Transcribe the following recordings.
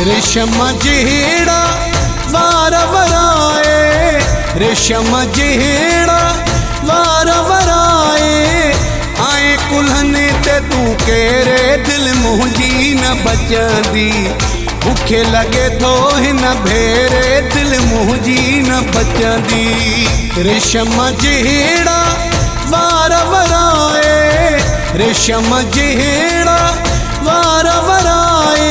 रेशम जेड़ा वार वराए, रेशम जेड़ा वार वराए। आए कुल्हने ते तू केरे दिल मुंहिंजी न बचंदी। बुखे लगे तो हिन भेरे दिल मुंहिंजी न बचंदी। रेशम जेड़ा वार वराए, रेशम जेड़ा वार वराए।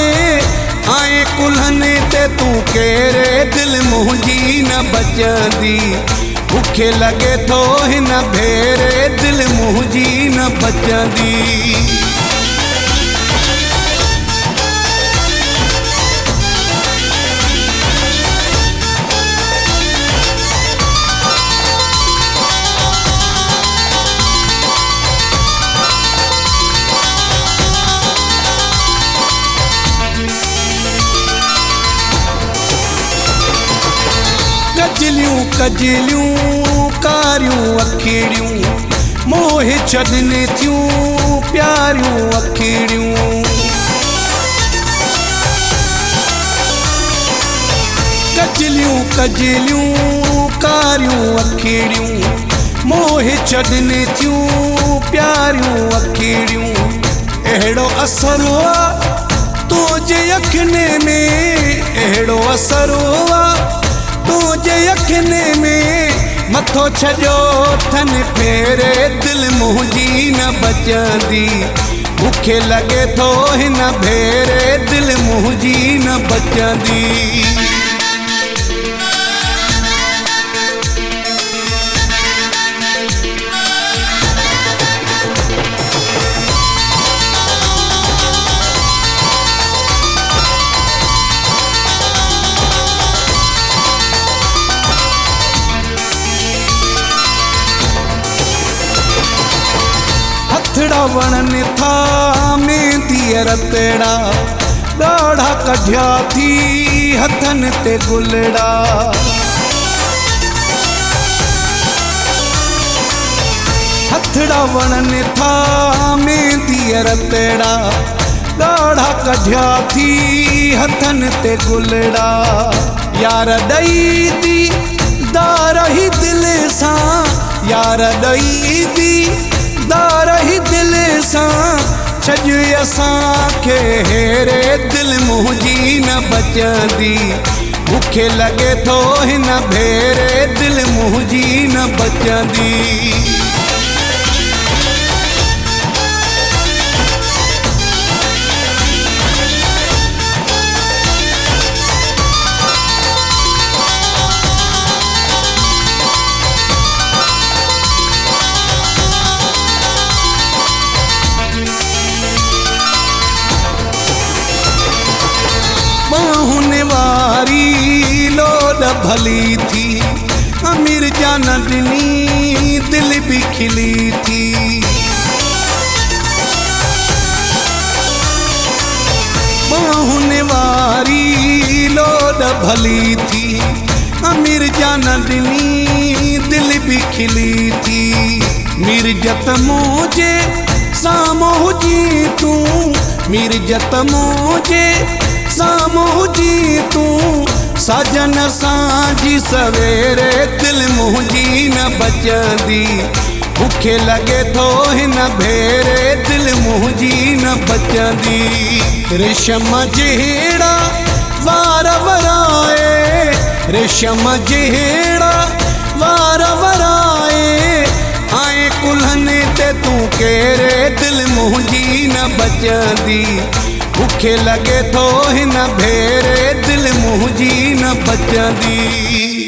आए कुल्हने ते तू केरे दिल मुंहिंजी न बचंदी। बुखे लगे तो हिन भेरे दिल मुंहिंजी न बचंदी। कजलियूं कजलियूं कारियूं अखिड़ियूं, मोहे छॾने थियूं प्यारियूं अखिड़ियूं। कजलियूं कजलियूं कारियूं अखिड़ियूं, मोहे छॾने थियूं प्यारियूं अखिड़ियूं। अहिड़ो असर हुआ तुंहिंजे अखिने में, अहिड़ो असर हुआ तुझे अखिने में। मथो छॾियो थन फेरे दिल मुंहिंजी न बचंदी। बुखे लगे तो हिन भेरे दिल मुंहिंजी न बचंदी। हथड़ा वणनि था मेहंदी रतड़ा, ॾाढ़ा कढिया थी हथन ते गुलड़ा। हथड़ा वणनि था मेहंदी रतड़ा, ॾाढ़ा कढिया थी हथन ते गुलड़ा। यार ॾई दी दार ही दिल सां, यार ॾई दी दार ही दिल सां। छॾ असांखे हेरे दिल मुंहिंजी न बचंदी। बुखे लगे तो हिन भेरे दिल मुंहिंजी न बचंदी। बाहुने वारी लोड भली थी, अमीर जान ॾिनी दिल भी खिली थी। बाहुने वारी लोड भली थी, अमीर जान ॾिनी दिल भी खिली थी। मिर्जत मुझे साम्हूं हुजी तूं, मिर्जत मुझे साम्हूं जी तूं। साजन सांझी सवेरे दिल मुंहिंजी न बचंदी। बुखे लगे तो हिन भेरे दिल मुंहिंजी न बचंदी। रेशम जेड़ा वार वराए, रेशम जेड़ा वार वराए। आए कुल्हने ते तू केरे दिल मुंहिंजी न बचंदी। बुखे लगे तो हिन भेरे दिल मुंहिंजी न बचंदी।